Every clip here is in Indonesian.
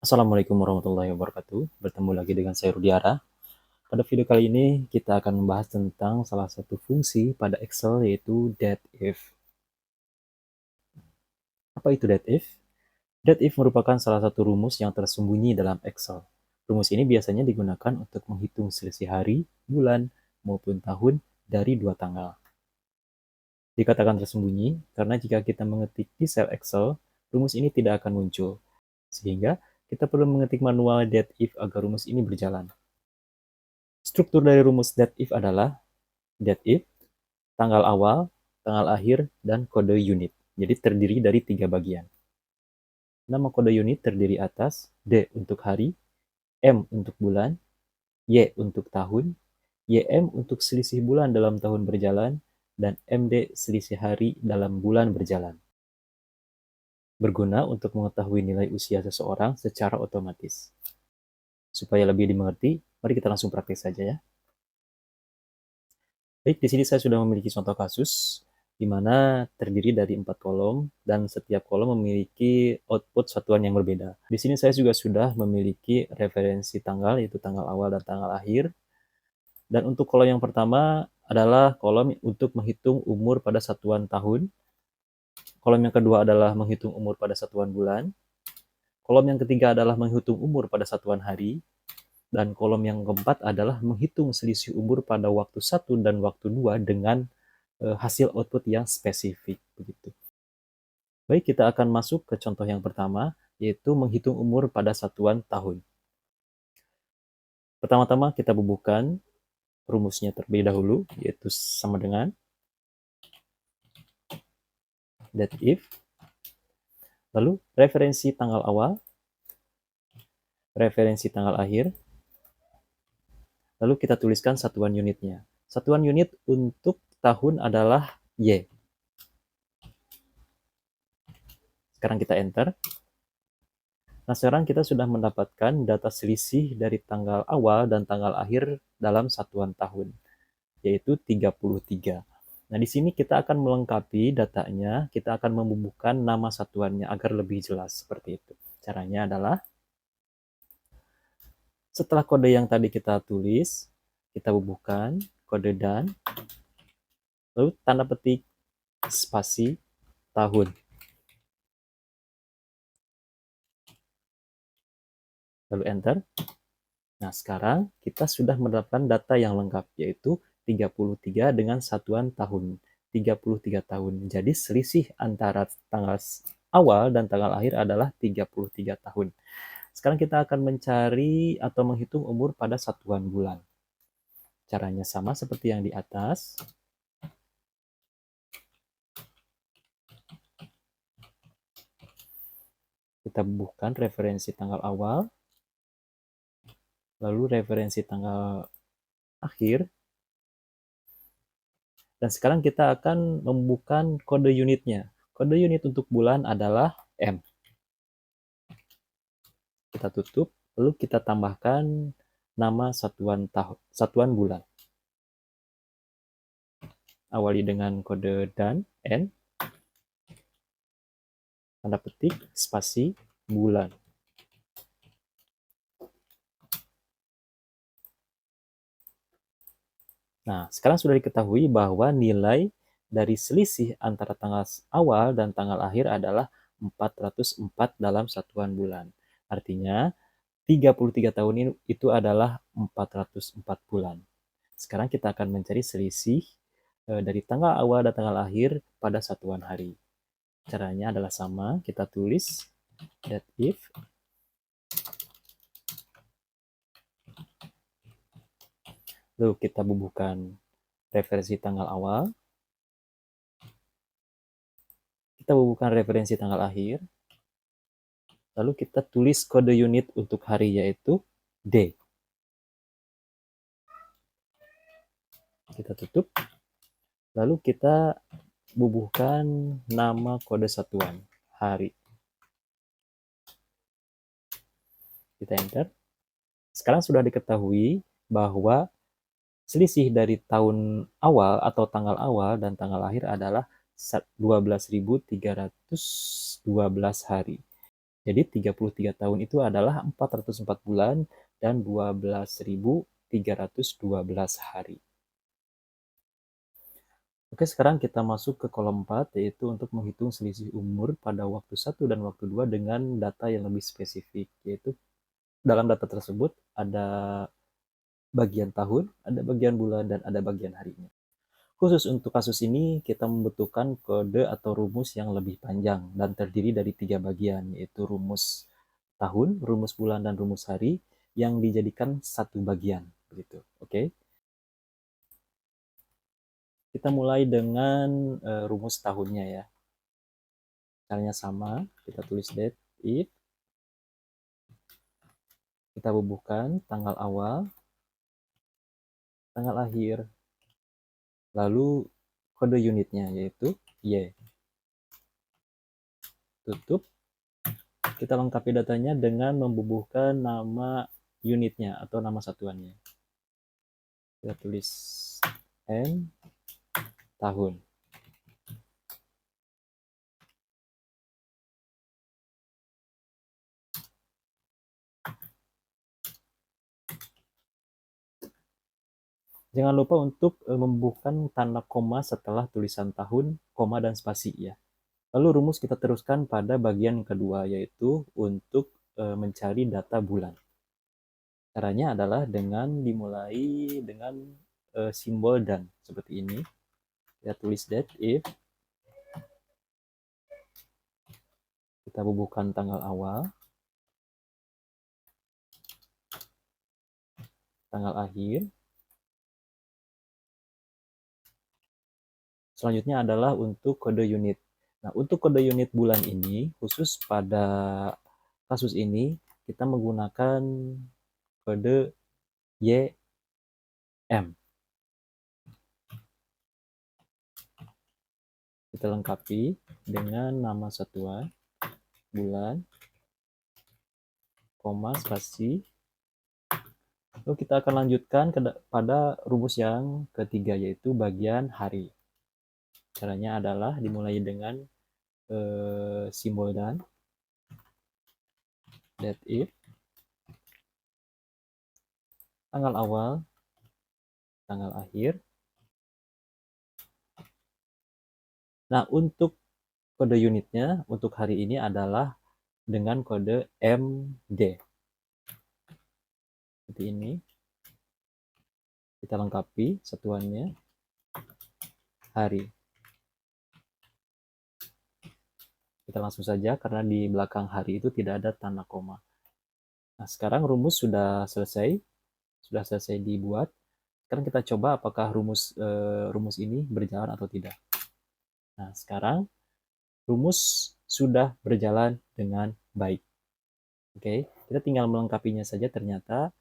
Assalamualaikum warahmatullahi wabarakatuh. Bertemu lagi dengan saya Rudiara. Pada video kali ini kita akan membahas tentang salah satu fungsi pada Excel yaitu DATEIF. Apa itu DATEIF? DATEIF merupakan salah satu rumus yang tersembunyi dalam Excel. Rumus ini biasanya digunakan untuk menghitung selisih hari, bulan, maupun tahun dari dua tanggal. Dikatakan tersembunyi karena jika kita mengetik di sel Excel, rumus ini tidak akan muncul. Sehingga kita perlu mengetik manual DATEIF agar rumus ini berjalan. Struktur dari rumus DATEIF adalah DATEIF, tanggal awal, tanggal akhir, dan kode unit. Jadi terdiri dari 3 bagian. Nama kode unit terdiri atas D untuk hari, M untuk bulan, Y untuk tahun, YM untuk selisih bulan dalam tahun berjalan, dan MD selisih hari dalam bulan berjalan. Berguna untuk mengetahui nilai usia seseorang secara otomatis. Supaya lebih dimengerti, mari kita langsung praktik saja ya. Baik, di sini saya sudah memiliki contoh kasus di mana terdiri dari 4 kolom dan setiap kolom memiliki output satuan yang berbeda. Di sini saya juga sudah memiliki referensi tanggal, yaitu tanggal awal dan tanggal akhir. Dan untuk kolom yang pertama adalah kolom untuk menghitung umur pada satuan tahun. Kolom yang kedua adalah menghitung umur pada satuan bulan. Kolom yang ketiga adalah menghitung umur pada satuan hari. Dan kolom yang keempat adalah menghitung selisih umur pada waktu 1 dan waktu 2 dengan hasil output yang spesifik. Begitu. Baik, kita akan masuk ke contoh yang pertama, yaitu menghitung umur pada satuan tahun. Pertama-tama kita bubuhkan rumusnya terlebih dahulu, yaitu sama dengan DATEIF, lalu referensi tanggal awal, referensi tanggal akhir, lalu kita tuliskan satuan unitnya. Satuan unit untuk tahun adalah Y. Sekarang kita enter. Nah, sekarang kita sudah mendapatkan data selisih dari tanggal awal dan tanggal akhir dalam satuan tahun, yaitu 33. Nah, di sini kita akan melengkapi datanya, kita akan membubuhkan nama satuannya agar lebih jelas seperti itu. Caranya adalah, setelah kode yang tadi kita tulis, kita bubuhkan kode dan, lalu tanda petik spasi tahun. Lalu enter. Nah, sekarang kita sudah mendapatkan data yang lengkap, yaitu 33 dengan satuan tahun. 33 tahun. Jadi selisih antara tanggal awal dan tanggal akhir adalah 33 tahun. Sekarang kita akan mencari atau menghitung umur pada satuan bulan. Caranya sama seperti yang di atas. Kita bubuhkan referensi tanggal awal, lalu referensi tanggal akhir, dan sekarang kita akan membubuhkan kode unitnya. Kode unit untuk bulan adalah M. Kita tutup, lalu kita tambahkan nama satuan bulan. Awali dengan kode dan N, tanda petik, spasi, bulan. Nah, sekarang sudah diketahui bahwa nilai dari selisih antara tanggal awal dan tanggal akhir adalah 404 dalam satuan bulan. Artinya, 33 tahun ini itu adalah 404 bulan. Sekarang kita akan mencari selisih dari tanggal awal dan tanggal akhir pada satuan hari. Caranya adalah sama, kita tulis DATEIF, lalu kita bubuhkan referensi tanggal awal, kita bubuhkan referensi tanggal akhir, lalu kita tulis kode unit untuk hari yaitu D. Kita tutup, lalu kita bubuhkan nama kode satuan, hari. Kita enter. Sekarang sudah diketahui bahwa selisih dari tahun awal atau tanggal awal dan tanggal akhir adalah 12.312 hari. Jadi 33 tahun itu adalah 404 bulan dan 12.312 hari. Oke, sekarang kita masuk ke kolom 4, yaitu untuk menghitung selisih umur pada waktu 1 dan waktu 2 dengan data yang lebih spesifik, yaitu dalam data tersebut ada bagian tahun, ada bagian bulan, dan ada bagian harinya. Khusus untuk kasus ini, kita membutuhkan kode atau rumus yang lebih panjang dan terdiri dari 3 bagian, yaitu rumus tahun, rumus bulan, dan rumus hari yang dijadikan satu bagian. Begitu. Oke. Kita mulai dengan rumus tahunnya ya. Caranya sama, kita tulis date if, kita bubuhkan tanggal awal, tanggal akhir, lalu kode unitnya yaitu Y. Tutup. Kita lengkapi datanya dengan membubuhkan nama unitnya atau nama satuannya. Kita tulis N tahun. Jangan lupa untuk membubuhkan tanda koma setelah tulisan tahun, koma, dan spasi ya. Lalu rumus kita teruskan pada bagian kedua, yaitu untuk mencari data bulan. Caranya adalah dengan dimulai dengan simbol dan seperti ini. Kita tulis date if, kita bubuhkan tanggal awal, tanggal akhir. Selanjutnya adalah untuk kode unit. Nah, untuk kode unit bulan ini, khusus pada kasus ini, kita menggunakan kode YM. Kita lengkapi dengan nama satuan, bulan, koma, spasi. Lalu kita akan lanjutkan pada rumus yang ketiga, yaitu bagian hari. Caranya adalah dimulai dengan simbol dan, that if, tanggal awal, tanggal akhir. Nah, untuk kode unitnya untuk hari ini adalah dengan kode MD. Seperti ini. Kita lengkapi satuannya, hari. Kita langsung saja karena di belakang hari itu tidak ada tanda koma. Nah, sekarang rumus sudah selesai dibuat. Sekarang kita coba apakah rumus ini berjalan atau tidak. Nah, sekarang rumus sudah berjalan dengan baik. Oke, kita tinggal melengkapinya saja. Ternyata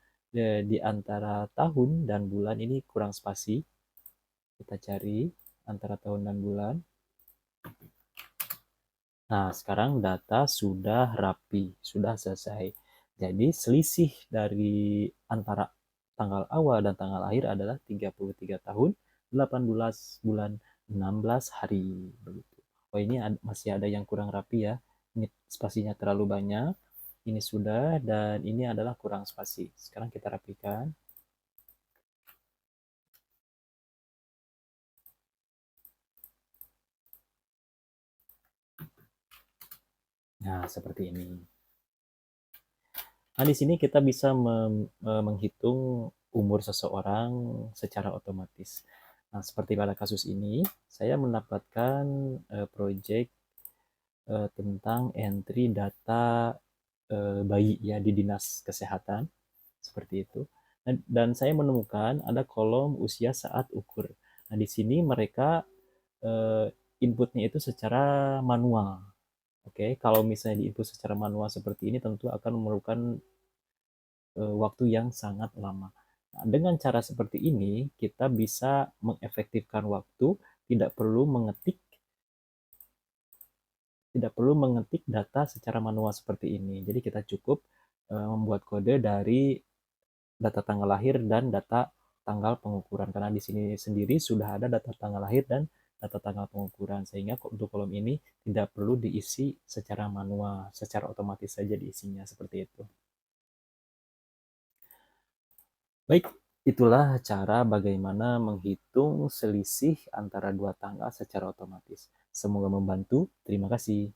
di antara tahun dan bulan ini kurang spasi. Kita cari antara tahun dan bulan. Nah, sekarang data sudah rapi, sudah selesai. Jadi selisih dari antara tanggal awal dan tanggal akhir adalah 33 tahun, 18 bulan, 16 hari. Begitu. Oh, ini masih ada yang kurang rapi ya. Ini spasinya terlalu banyak. Ini sudah, dan ini adalah kurang spasi. Sekarang kita rapikan. Nah, seperti ini. Nah, di sini kita bisa menghitung umur seseorang secara otomatis. Nah, seperti pada kasus ini, saya mendapatkan project tentang entry data bayi ya di Dinas Kesehatan, seperti itu. Dan saya menemukan ada kolom usia saat ukur. Nah, di sini mereka inputnya itu secara manual. Oke, kalau misalnya diinput secara manual seperti ini tentu akan memerlukan waktu yang sangat lama. Nah, dengan cara seperti ini, kita bisa mengefektifkan waktu, tidak perlu mengetik data secara manual seperti ini. Jadi kita cukup membuat kode dari data tanggal lahir dan data tanggal pengukuran. Karena di sini sendiri sudah ada data tanggal lahir dan data tanggal pengukuran, sehingga untuk kolom ini tidak perlu diisi secara manual, secara otomatis saja diisinya seperti itu. Baik, itulah cara bagaimana menghitung selisih antara dua tanggal secara otomatis. Semoga membantu. Terima kasih.